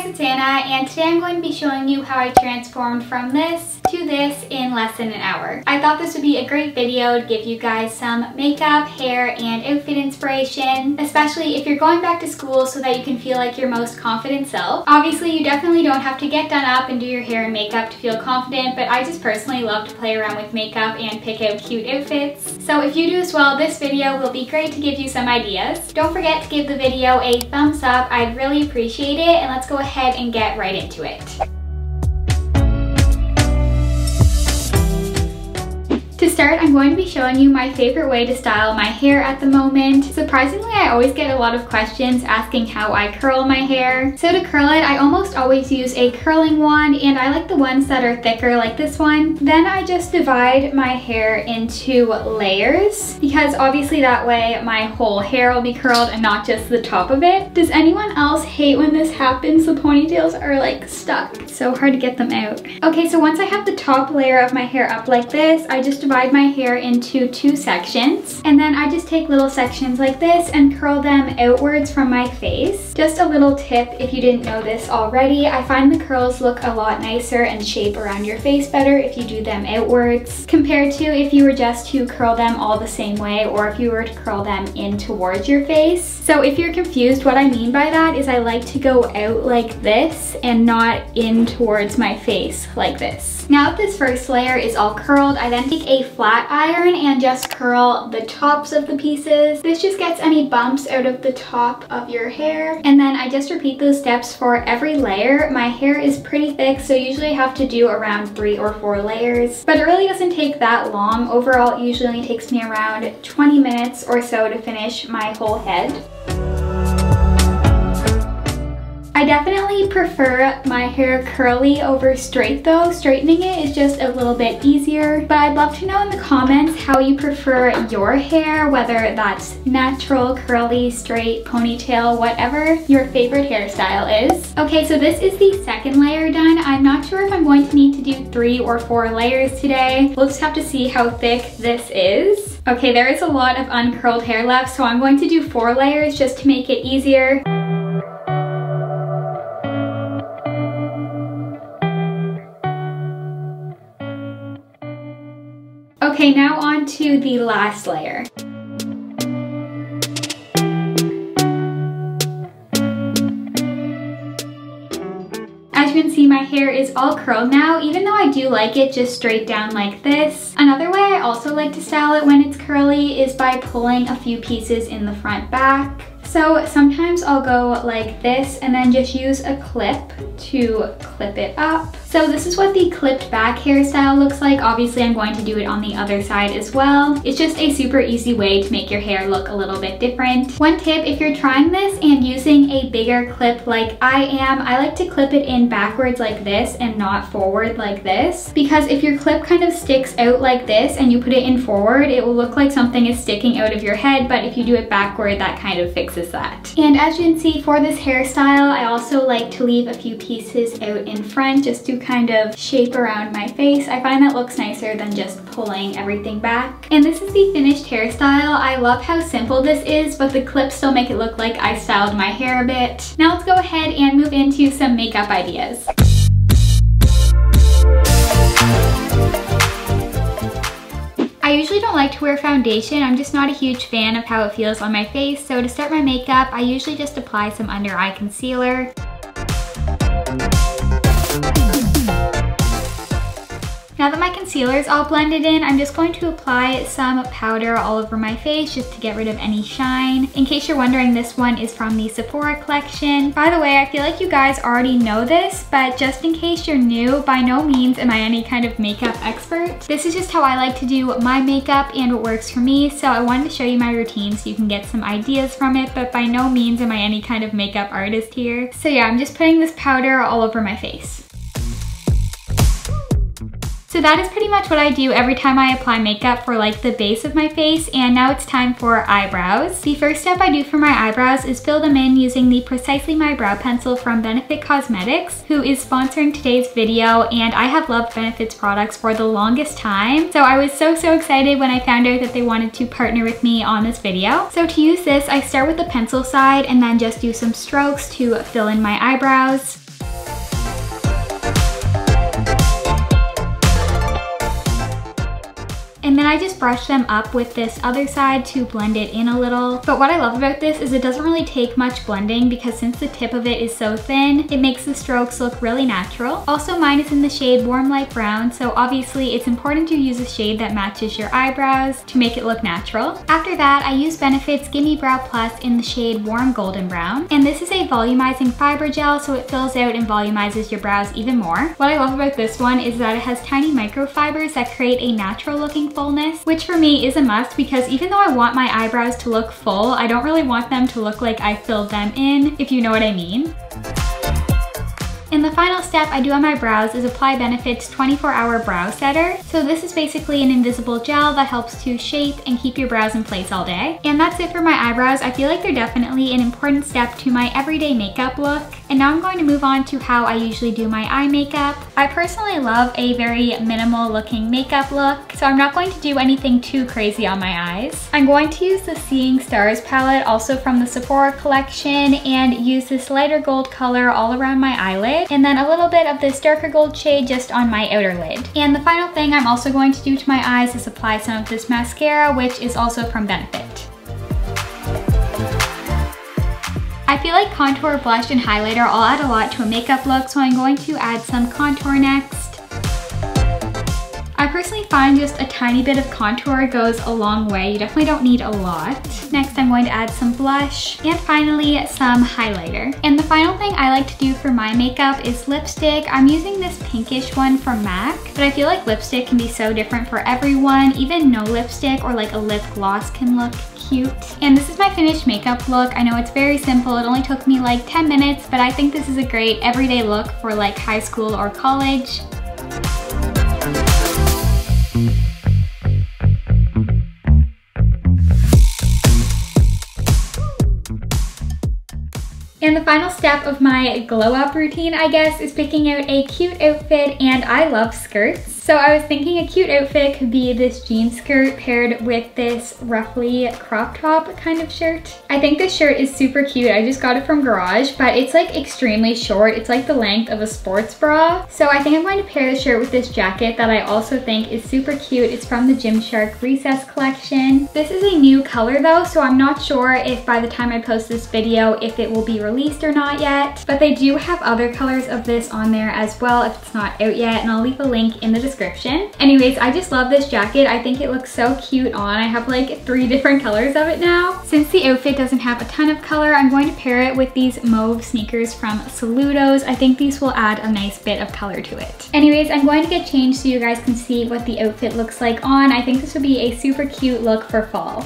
it's Anna, and today I'm going to be showing you how I transformed from this to this in less than an hour. I thought this would be a great video to give you guys some makeup, hair, and outfit inspiration, especially if you're going back to school so that you can feel like your most confident self. Obviously, you definitely don't have to get done up and do your hair and makeup to feel confident, but I just personally love to play around with makeup and pick out cute outfits. So if you do as well, this video will be great to give you some ideas. Don't forget to give the video a thumbs up. I'd really appreciate it, and let's go ahead and get right into it. To start, I'm going to be showing you my favorite way to style my hair at the moment. Surprisingly, I always get a lot of questions asking how I curl my hair. So to curl it, I almost always use a curling wand, and I like the ones that are thicker like this one. Then I just divide my hair into layers, because obviously that way my whole hair will be curled and not just the top of it. Does anyone else hate when this happens? The ponytails are like stuck. It's so hard to get them out. Okay, so once I have the top layer of my hair up like this, I just divide my hair into two sections, and then I just take little sections like this and curl them outwards from my face. Just a little tip if you didn't know this already, I find the curls look a lot nicer and shape around your face better if you do them outwards compared to if you were just to curl them all the same way, or if you were to curl them in towards your face. So if you're confused, what I mean by that is I like to go out like this and not in towards my face like this. Now that this first layer is all curled, I then take a flat iron and just curl the tops of the pieces. This just gets any bumps out of the top of your hair. And then I just repeat those steps for every layer. My hair is pretty thick, so usually I have to do around 3 or 4 layers. But it really doesn't take that long. Overall, it usually only takes me around 20 minutes or so to finish my whole head. I definitely prefer my hair curly over straight though. Straightening it is just a little bit easier, but I'd love to know in the comments how you prefer your hair, whether that's natural, curly, straight, ponytail, whatever your favorite hairstyle is. Okay, so this is the second layer done. I'm not sure if I'm going to need to do 3 or 4 layers today. We'll just have to see how thick this is. Okay, there is a lot of uncurled hair left, so I'm going to do 4 layers just to make it easier. Okay, now on to the last layer. As you can see, my hair is all curled now, even though I do like it just straight down like this. Another way I also like to style it when it's curly is by pulling a few pieces in the front back. So sometimes I'll go like this and then just use a clip to clip it up. So this is what the clipped back hairstyle looks like. Obviously, I'm going to do it on the other side as well. It's just a super easy way to make your hair look a little bit different. One tip, if you're trying this and using a bigger clip like I am, I like to clip it in backwards like this and not forward like this. Because if your clip kind of sticks out like this and you put it in forward, it will look like something is sticking out of your head, but if you do it backward, that kind of fixes that. And as you can see, for this hairstyle, I also like to leave a few pieces out in front just to kind of shape around my face. I find that looks nicer than just pulling everything back. And this is the finished hairstyle. I love how simple this is, but the clips still make it look like I styled my hair a bit. Now let's go ahead and move into some makeup ideas. I usually don't like to wear foundation. I'm just not a huge fan of how it feels on my face. So to start my makeup, I usually just apply some under eye concealer. Now that my concealer is all blended in, I'm just going to apply some powder all over my face just to get rid of any shine. In case you're wondering, this one is from the Sephora collection. By the way, I feel like you guys already know this, but just in case you're new, by no means am I any kind of makeup expert. This is just how I like to do my makeup and what works for me, so I wanted to show you my routine so you can get some ideas from it, but by no means am I any kind of makeup artist here. So yeah, I'm just putting this powder all over my face. So that is pretty much what I do every time I apply makeup for like the base of my face, and now it's time for eyebrows. The first step I do for my eyebrows is fill them in using the Precisely My Brow Pencil from Benefit Cosmetics, who is sponsoring today's video, and I have loved Benefit's products for the longest time. So I was so excited when I found out that they wanted to partner with me on this video. So to use this, I start with the pencil side and then just do some strokes to fill in my eyebrows. And then I just brush them up with this other side to blend it in a little. But what I love about this is it doesn't really take much blending because since the tip of it is so thin, it makes the strokes look really natural. Also, mine is in the shade Warm Light Brown, so obviously it's important to use a shade that matches your eyebrows to make it look natural. After that, I use Benefit's Gimme Brow Plus in the shade Warm Golden Brown. And this is a volumizing fiber gel, so it fills out and volumizes your brows even more. What I love about this one is that it has tiny microfibers that create a natural looking fullness, which for me is a must because even though I want my eyebrows to look full, I don't really want them to look like I filled them in, if you know what I mean. And the final step I do on my brows is apply Benefit's 24-hour brow setter. So this is basically an invisible gel that helps to shape and keep your brows in place all day. And that's it for my eyebrows. I feel like they're definitely an important step to my everyday makeup look. And now I'm going to move on to how I usually do my eye makeup. I personally love a very minimal looking makeup look, so I'm not going to do anything too crazy on my eyes. I'm going to use the Seeing Stars palette, also from the Sephora collection, and use this lighter gold color all around my eyelid, and then a little bit of this darker gold shade just on my outer lid. And the final thing I'm also going to do to my eyes is apply some of this mascara, which is also from Benefit. I feel like contour, blush, and highlighter all add a lot to a makeup look, so I'm going to add some contour next. I personally find just a tiny bit of contour goes a long way. You definitely don't need a lot. Next, I'm going to add some blush, and finally some highlighter. And the final thing I like to do for my makeup is lipstick. I'm using this pinkish one from MAC, but I feel like lipstick can be so different for everyone. Even no lipstick or like a lip gloss can look cute. And this is my finished makeup look. I know it's very simple. It only took me like 10 minutes, but I think this is a great everyday look for like high school or college. And the final step of my glow up routine, I guess, is picking out a cute outfit, and I love skirts. So I was thinking a cute outfit could be this jean skirt paired with this roughly crop top kind of shirt. I think this shirt is super cute. I just got it from Garage, but it's like extremely short. It's like the length of a sports bra. So I think I'm going to pair the shirt with this jacket that I also think is super cute. It's from the Gymshark Recess collection. This is a new color though, so I'm not sure if by the time I post this video, if it will be released or not yet. But they do have other colors of this on there as well if it's not out yet, and I'll leave a link in the description. Anyways, I just love this jacket. I think it looks so cute on. I have like 3 different colors of it now. Since the outfit doesn't have a ton of color, I'm going to pair it with these mauve sneakers from Saludos. I think these will add a nice bit of color to it. Anyways, I'm going to get changed so you guys can see what the outfit looks like on. I think this would be a super cute look for fall.